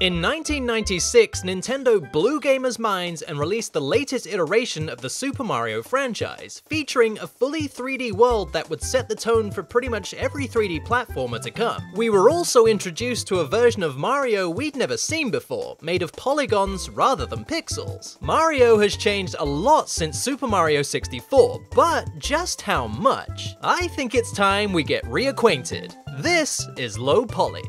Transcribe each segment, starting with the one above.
In 1996, Nintendo blew gamers' minds and released the latest iteration of the Super Mario franchise, featuring a fully 3D world that would set the tone for pretty much every 3D platformer to come. We were also introduced to a version of Mario we'd never seen before, made of polygons rather than pixels. Mario has changed a lot since Super Mario 64, but just how much? I think it's time we get reacquainted. This is Low Poly.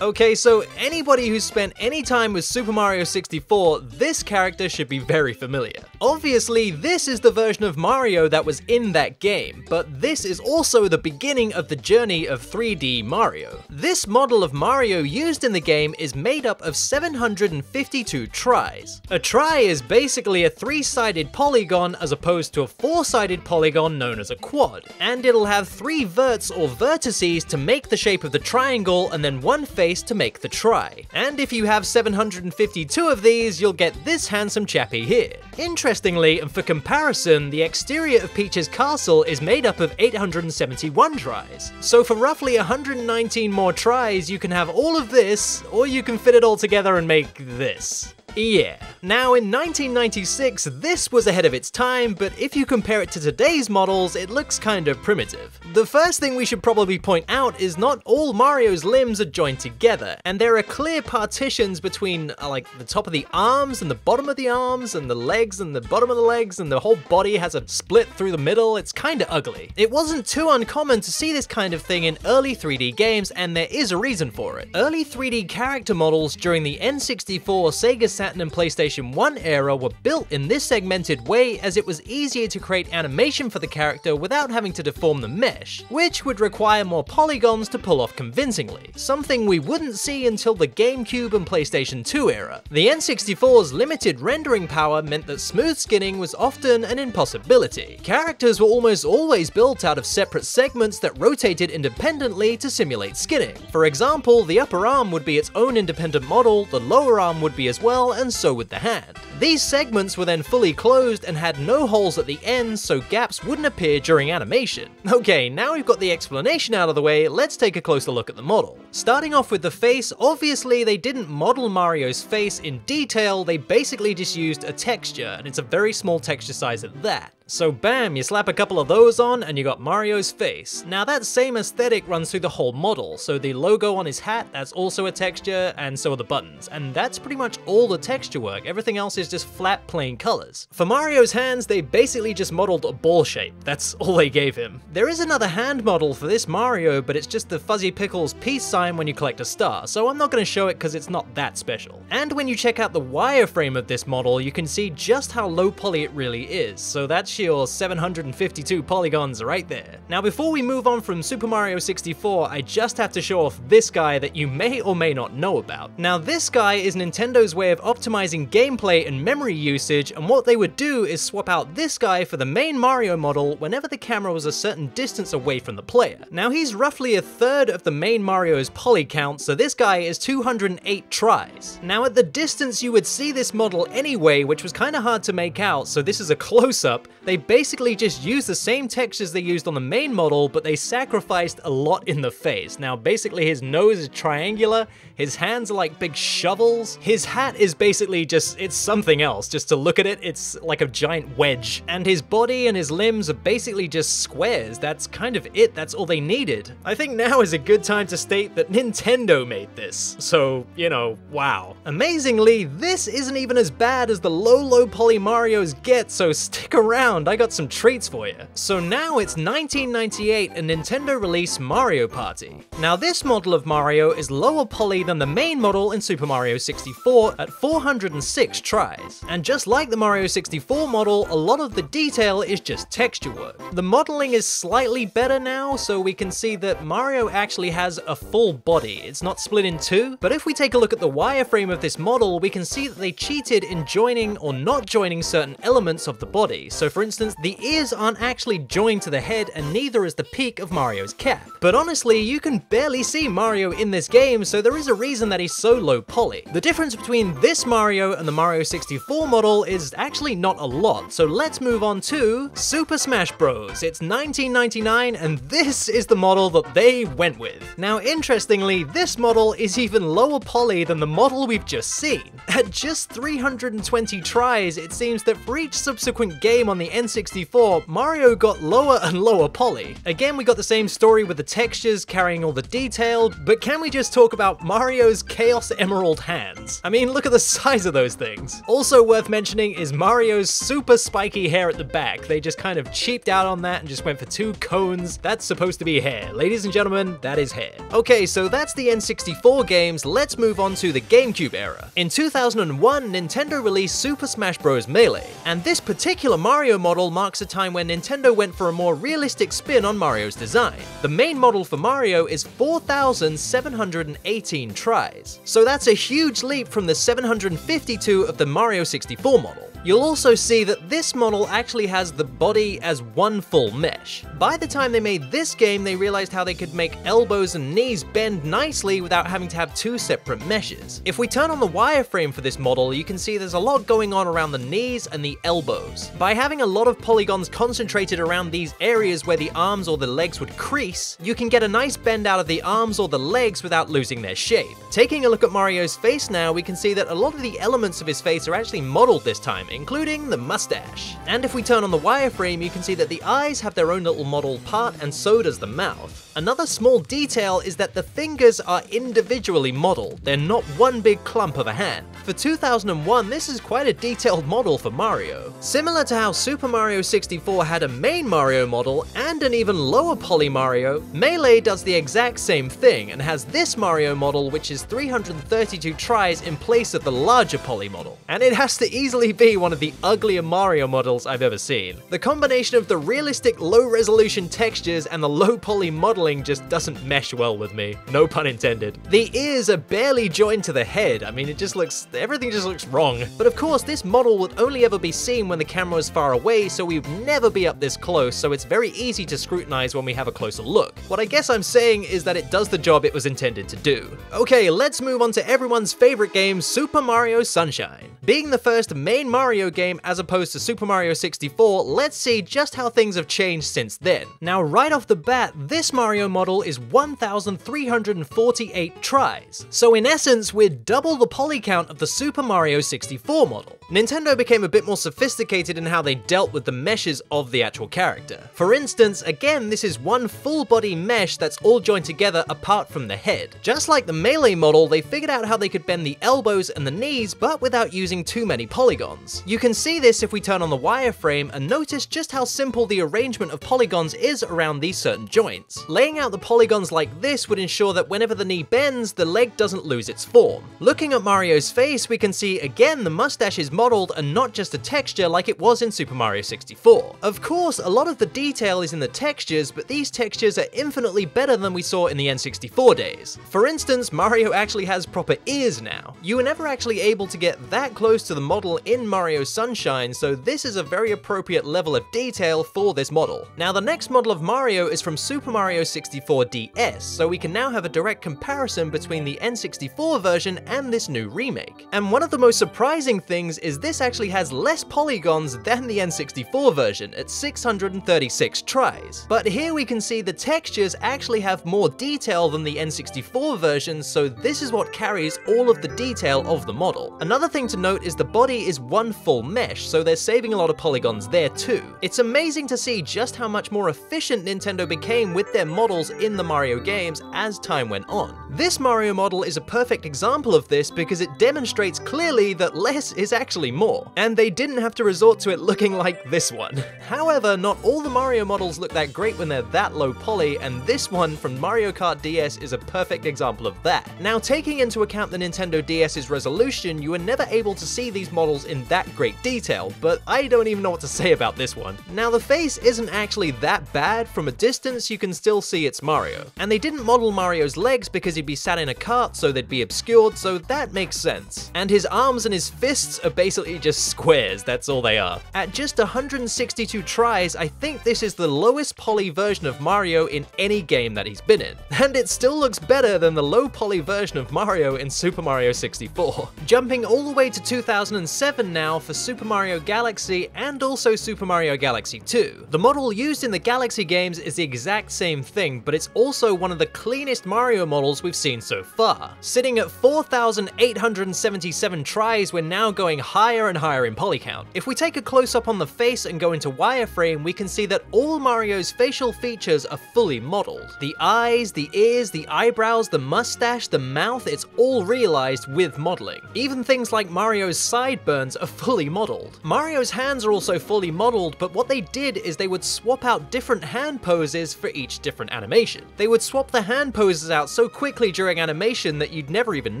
Okay, so anybody who's spent any time with Super Mario 64, this character should be very familiar. Obviously, this is the version of Mario that was in that game, but this is also the beginning of the journey of 3D Mario. This model of Mario used in the game is made up of 752 tries. A try is basically a 3-sided polygon as opposed to a 4-sided polygon known as a quad, and it'll have 3 verts or vertices to make the shape of the triangle and then one face to make the try. And if you have 752 of these, you'll get this handsome chappy here. Interestingly, and for comparison, the exterior of Peach's castle is made up of 871 tries. So for roughly 119 more tries, you can have all of this, or you can fit it all together and make this. Yeah. Now in 1996, this was ahead of its time, but if you compare it to today's models, it looks kind of primitive. The first thing we should probably point out is not all Mario's limbs are joined together, and there are clear partitions between like the top of the arms and the bottom of the arms, and the legs and the bottom of the legs, and the whole body has a split through the middle. It's kinda ugly. It wasn't too uncommon to see this kind of thing in early 3D games, and there is a reason for it. Early 3D character models during the N64, Sega Saturn and PlayStation 1 era were built in this segmented way as it was easier to create animation for the character without having to deform the mesh, which would require more polygons to pull off convincingly, something we wouldn't see until the GameCube and PlayStation 2 era. The N64's limited rendering power meant that smooth skinning was often an impossibility. Characters were almost always built out of separate segments that rotated independently to simulate skinning. For example, the upper arm would be its own independent model, the lower arm would be as well, and so would the hand. These segments were then fully closed and had no holes at the ends, so gaps wouldn't appear during animation. Okay, now we've got the explanation out of the way, let's take a closer look at the model. Starting off with the face, obviously they didn't model Mario's face in detail, they basically just used a texture, and it's a very small texture size at that. So bam, you slap a couple of those on and you got Mario's face. Now that same aesthetic runs through the whole model, so the logo on his hat, that's also a texture, and so are the buttons. And that's pretty much all the texture work, everything else is just flat plain colors. For Mario's hands, they basically just modeled a ball shape, that's all they gave him. There is another hand model for this Mario, but it's just the Fuzzy Pickles peace sign when you collect a star, so I'm not going to show it because it's not that special. And when you check out the wireframe of this model, you can see just how low poly it really is, so that's your 752 polygons right there. Now before we move on from Super Mario 64, I just have to show off this guy that you may or may not know about. Now this guy is Nintendo's way of optimizing gameplay and memory usage, and what they would do is swap out this guy for the main Mario model whenever the camera was a certain distance away from the player. Now he's roughly a third of the main Mario's poly count, so this guy is 208 tries. Now at the distance you would see this model anyway, which was kinda hard to make out, so this is a close-up. They basically just used the same textures they used on the main model, but they sacrificed a lot in the face. Now basically his nose is triangular, his hands are like big shovels, his hat is basically just, it's something else. Just to look at it, it's like a giant wedge. And his body and his limbs are basically just squares. That's kind of it, that's all they needed. I think now is a good time to state that Nintendo made this. So, you know, wow. Amazingly, this isn't even as bad as the low poly Marios get, so stick around. I got some treats for you. So now it's 1998 and Nintendo released Mario Party. Now this model of Mario is lower poly than the main model in Super Mario 64 at 406 tries. And just like the Mario 64 model, a lot of the detail is just texture work. The modeling is slightly better now, so we can see that Mario actually has a full body. It's not split in two, but if we take a look at the wireframe of this model, we can see that they cheated in joining or not joining certain elements of the body. So for instance, the ears aren't actually joined to the head and neither is the peak of Mario's cap. But honestly, you can barely see Mario in this game, so there is a reason that he's so low poly. The difference between this Mario and the Mario 64 model is actually not a lot, so let's move on to Super Smash Bros. It's 1999 and this is the model that they went with. Now interestingly, this model is even lower poly than the model we've just seen. At just 320 tries, it seems that for each subsequent game on the N64, Mario got lower and lower poly. Again, we got the same story with the textures carrying all the detail, but can we just talk about Mario's Chaos Emerald hands? I mean, look at the size of those things. Also worth mentioning is Mario's super spiky hair at the back. They just kind of cheaped out on that and just went for 2 cones. That's supposed to be hair. Ladies and gentlemen, that is hair. Okay, so that's the N64 games. Let's move on to the GameCube era. In 2001, Nintendo released Super Smash Bros. Melee, and this particular Mario model marks a time when Nintendo went for a more realistic spin on Mario's design. The main model for Mario is 4,718 tries, so that's a huge leap from the 752 of the Mario 64 model. You'll also see that this model actually has the body as one full mesh. By the time they made this game, they realized how they could make elbows and knees bend nicely without having to have 2 separate meshes. If we turn on the wireframe for this model, you can see there's a lot going on around the knees and the elbows. By having a lot of polygons concentrated around these areas where the arms or the legs would crease, you can get a nice bend out of the arms or the legs without losing their shape. Taking a look at Mario's face now, we can see that a lot of the elements of his face are actually modeled this time, including the mustache. And if we turn on the wireframe, you can see that the eyes have their own little model part, and so does the mouth. Another small detail is that the fingers are individually modeled. They're not one big clump of a hand. For 2001, this is quite a detailed model for Mario. Similar to how Super Mario 64 had a main Mario model and an even lower poly Mario, Melee does the exact same thing and has this Mario model, which is 332 tries in place of the larger poly model. And it has to easily be one of the uglier Mario models I've ever seen. The combination of the realistic low-resolution textures and the low-poly modeling just doesn't mesh well with me. No pun intended. The ears are barely joined to the head. I mean, everything just looks wrong. But of course, this model would only ever be seen when the camera is far away, so we would never be up this close, so it's very easy to scrutinize when we have a closer look. What I guess I'm saying is that it does the job it was intended to do. Okay, let's move on to everyone's favorite game, Super Mario Sunshine. Being the first main Mario game as opposed to Super Mario 64, let's see just how things have changed since then. Now, right off the bat, this Mario model is 1,348 tries. So in essence, we're double the poly count of the Super Mario 64 model. Nintendo became a bit more sophisticated in how they dealt with the meshes of the actual character. For instance, again, this is one full body mesh that's all joined together apart from the head. Just like the Melee model, they figured out how they could bend the elbows and the knees, but without using too many polygons. You can see this if we turn on the wireframe and notice just how simple the arrangement of polygons is around these certain joints. Laying out the polygons like this would ensure that whenever the knee bends, the leg doesn't lose its form. Looking at Mario's face, we can see again the mustache is modeled and not just a texture like it was in Super Mario 64. Of course, a lot of the detail is in the textures, but these textures are infinitely better than we saw in the N64 days. For instance, Mario actually has proper ears now. You were never actually able to get that close to the model in Mario Sunshine, so this is a very appropriate level of detail for this model. Now, the next model of Mario is from Super Mario 64 DS, so we can now have a direct comparison between the N64 version and this new remake. And one of the most surprising things is this actually has less polygons than the N64 version at 636 tries. But here we can see the textures actually have more detail than the N64 version, so this is what carries all of the detail of the model. Another thing to note is the body is one full mesh, so they're saving a lot of polygons there too. It's amazing to see just how much more efficient Nintendo became with their models in the Mario games as time went on. This Mario model is a perfect example of this because it demonstrates clearly that less is actually more, and they didn't have to resort to it looking like this one. However, not all the Mario models look that great when they're that low poly, and this one from Mario Kart DS is a perfect example of that. Now, taking into account the Nintendo DS's resolution, you were never able to see these models in that that great detail, but I don't even know what to say about this one. Now the face isn't actually that bad. From a distance you can still see it's Mario. And they didn't model Mario's legs because he'd be sat in a cart, so they'd be obscured, so that makes sense. And his arms and his fists are basically just squares, that's all they are. At just 162 tries, I think this is the lowest poly version of Mario in any game that he's been in. And it still looks better than the low poly version of Mario in Super Mario 64. Jumping all the way to 2007 now for Super Mario Galaxy and also Super Mario Galaxy 2. The model used in the Galaxy games is the exact same thing, but it's also one of the cleanest Mario models we've seen so far. Sitting at 4,877 tries, we're now going higher and higher in poly count. If we take a close-up on the face and go into wireframe, we can see that all Mario's facial features are fully modeled. The eyes, the ears, the eyebrows, the mustache, the mouth, it's all realized with modeling. Even things like Mario's sideburns are fully modeled. Mario's hands are also fully modeled, but what they did is they would swap out different hand poses for each different animation. They would swap the hand poses out so quickly during animation that you'd never even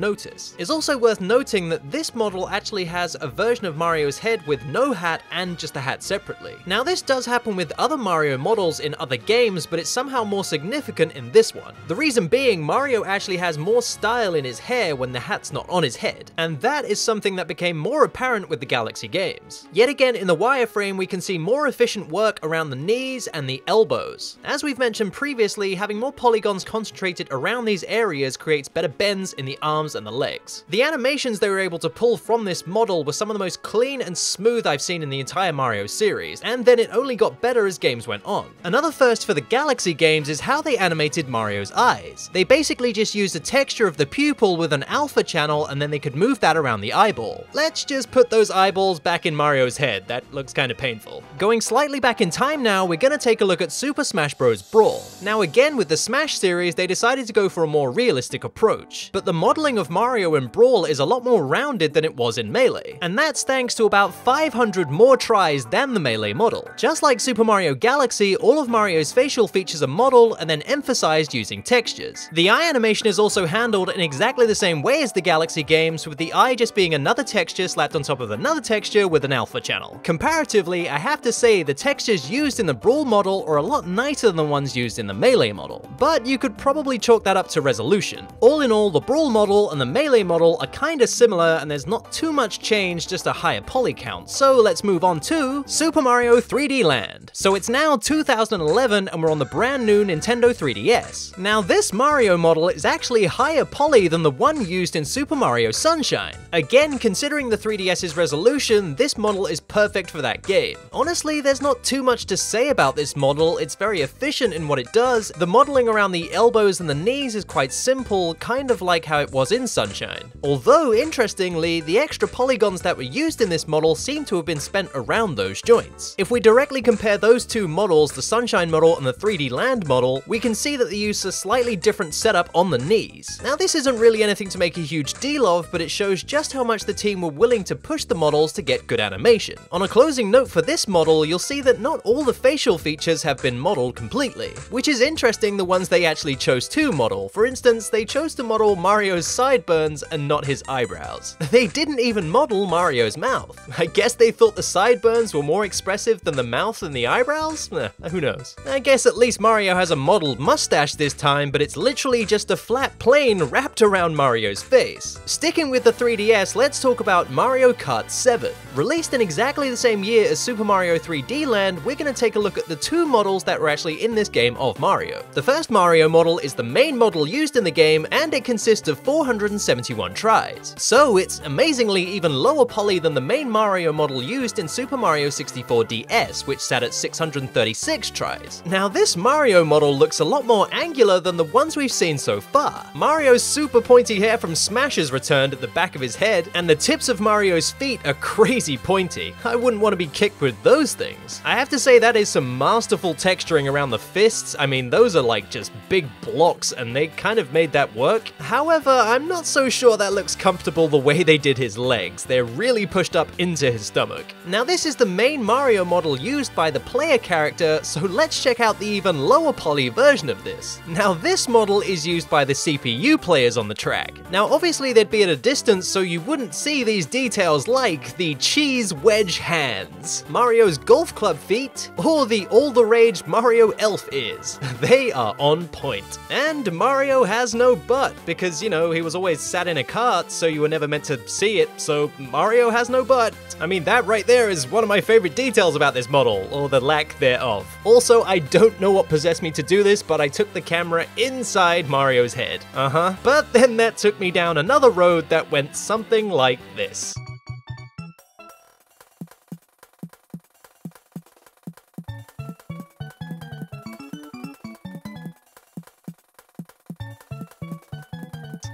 notice. It's also worth noting that this model actually has a version of Mario's head with no hat and just a hat separately. Now this does happen with other Mario models in other games, but it's somehow more significant in this one. The reason being, Mario actually has more style in his hair when the hat's not on his head, and that is something that became more apparent with the Galaxy games. Yet again, in the wireframe we can see more efficient work around the knees and the elbows. As we've mentioned previously, having more polygons concentrated around these areas creates better bends in the arms and the legs. The animations they were able to pull from this model were some of the most clean and smooth I've seen in the entire Mario series, and then it only got better as games went on. Another first for the Galaxy games is how they animated Mario's eyes. They basically just used the texture of the pupil with an alpha channel, and then they could move that around the eyeball. Let's just put those eyeballs back in Mario's head, that looks kind of painful. Going slightly back in time now, we're gonna take a look at Super Smash Bros. Brawl. Now again, with the Smash series, they decided to go for a more realistic approach, but the modeling of Mario in Brawl is a lot more rounded than it was in Melee, and that's thanks to about 500 more tries than the Melee model. Just like Super Mario Galaxy, all of Mario's facial features are modeled and then emphasized using textures. The eye animation is also handled in exactly the same way as the Galaxy games, with the eye just being another texture slapped on top of another texture with an alpha channel. Comparatively, I have to say the textures used in the Brawl model are a lot nicer than the ones used in the Melee model, but you could probably chalk that up to resolution. All in all, the Brawl model and the Melee model are kinda similar, and there's not too much change, just a higher poly count. So let's move on to Super Mario 3D Land. So it's now 2011 and we're on the brand new Nintendo 3DS. Now this Mario model is actually higher poly than the one used in Super Mario Sunshine. Again, considering the 3DS's resolution, this model is perfect for that game. Honestly, there's not too much to say about this model, it's very efficient in what it does. The modeling around the elbows and the knees is quite simple, kind of like how it was in Sunshine. Although, interestingly, the extra polygons that were used in this model seem to have been spent around those joints. If we directly compare those two models, the Sunshine model and the 3D Land model, we can see that they use a slightly different setup on the knees. Now this isn't really anything to make a huge deal of, but it shows just how much the team were willing to push the models to get good animation. On a closing note for this model, you'll see that not all the facial features have been modeled completely, which is interesting, the ones they actually chose to model. For instance, they chose to model Mario's sideburns and not his eyebrows. They didn't even model Mario's mouth. I guess they thought the sideburns were more expressive than the mouth and the eyebrows? Who knows. I guess at least Mario has a modeled mustache this time, but it's literally just a flat plane wrapped around Mario's face. Sticking with the 3DS, let's talk about Mario Kart 7. Released in exactly the same year as Super Mario 3D Land, we're gonna take a look at the two models that were actually in this game of Mario. The first Mario model is the main model used in the game, and it consists of 471 tries. So it's amazingly even lower poly than the main Mario model used in Super Mario 64 DS, which sat at 636 tries. Now this Mario model looks a lot more angular than the ones we've seen so far. Mario's super pointy hair from Smash is returned at the back of his head, and the tips of Mario's feet are crazy pointy. I wouldn't want to be kicked with those things. I have to say that is some masterful texturing around the fists. I mean, those are like just big blocks, and they kind of made that work. However, I'm not so sure that looks comfortable the way they did his legs. They're really pushed up into his stomach. Now this is the main Mario model used by the player character, so let's check out the even lower poly version of this. Now this model is used by the CPU players on the track. Now obviously they'd be at a distance, so you wouldn't see these details like like the cheese wedge hands, Mario's golf club feet, or the all-the-rage Mario elf ears. They are on point. And Mario has no butt, because, you know, he was always sat in a cart, so you were never meant to see it, so Mario has no butt. I mean, that right there is one of my favorite details about this model, or the lack thereof. Also, I don't know what possessed me to do this, but I took the camera inside Mario's head. But then that took me down another road that went something like this.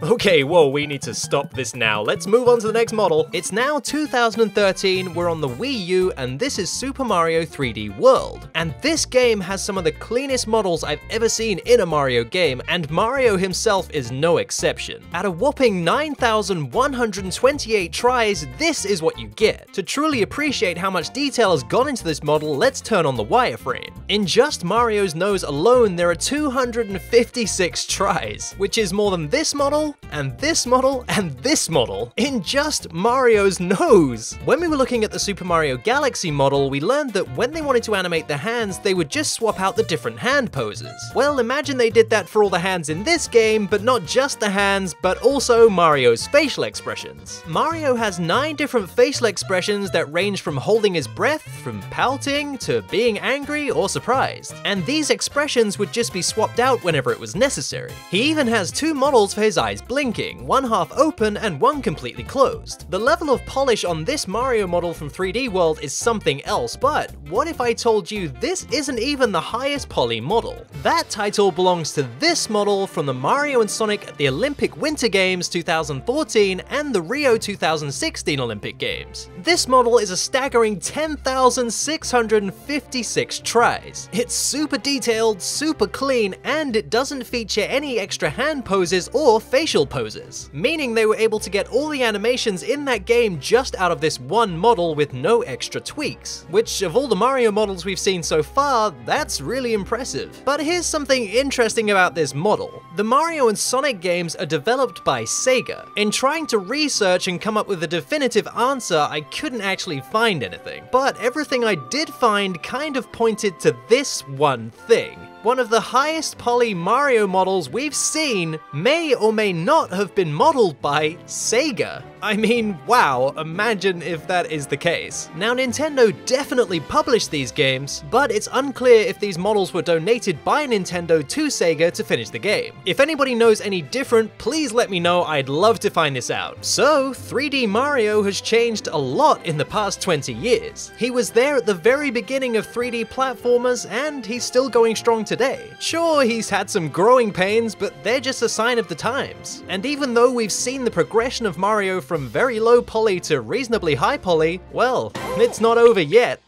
Okay, whoa, we need to stop this now. Let's move on to the next model. It's now 2013, we're on the Wii U, and this is Super Mario 3D World. And this game has some of the cleanest models I've ever seen in a Mario game, and Mario himself is no exception. At a whopping 9,128 tries, this is what you get. To truly appreciate how much detail has gone into this model, let's turn on the wireframe. In just Mario's nose alone, there are 256 tries, which is more than this model, and this model, and this model, in just Mario's nose. When we were looking at the Super Mario Galaxy model, we learned that when they wanted to animate the hands, they would just swap out the different hand poses. Well, imagine they did that for all the hands in this game, but not just the hands, but also Mario's facial expressions. Mario has 9 different facial expressions that range from holding his breath, from pouting, to being angry or surprised. And these expressions would just be swapped out whenever it was necessary. He even has 2 models for his eyes blinking, one half open and one completely closed. The level of polish on this Mario model from 3D World is something else, but what if I told you this isn't even the highest poly model? That title belongs to this model from the Mario and Sonic at the Olympic Winter Games 2014 and the Rio 2016 Olympic Games. This model is a staggering 10,656 tries. It's super detailed, super clean, and it doesn't feature any extra hand poses or facial poses, meaning they were able to get all the animations in that game just out of this one model with no extra tweaks, which of all the Mario models we've seen so far, that's really impressive. But here's something interesting about this model. The Mario and Sonic games are developed by Sega. In trying to research and come up with a definitive answer, I couldn't actually find anything. But everything I did find kind of pointed to this one thing. One of the highest poly Mario models we've seen may or may not have been modeled by Sega. I mean, wow, imagine if that is the case. Now, Nintendo definitely published these games, but it's unclear if these models were donated by Nintendo to Sega to finish the game. If anybody knows any different, please let me know, I'd love to find this out. So, 3D Mario has changed a lot in the past 20 years. He was there at the very beginning of 3D platformers, and he's still going strong today. Sure, he's had some growing pains, but they're just a sign of the times. And even though we've seen the progression of Mario from very low poly to reasonably high poly, well, it's not over yet.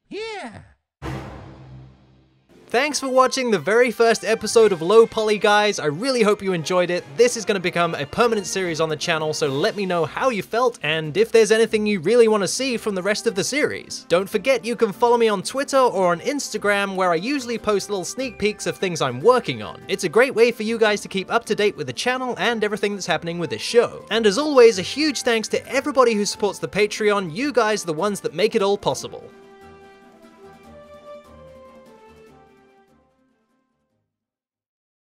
Yeah. Thanks for watching the very first episode of Low Poly, guys. I really hope you enjoyed it. This is going to become a permanent series on the channel, so let me know how you felt and if there's anything you really want to see from the rest of the series. Don't forget you can follow me on Twitter or on Instagram, where I usually post little sneak peeks of things I'm working on. It's a great way for you guys to keep up to date with the channel and everything that's happening with this show. And as always, a huge thanks to everybody who supports the Patreon. You guys are the ones that make it all possible.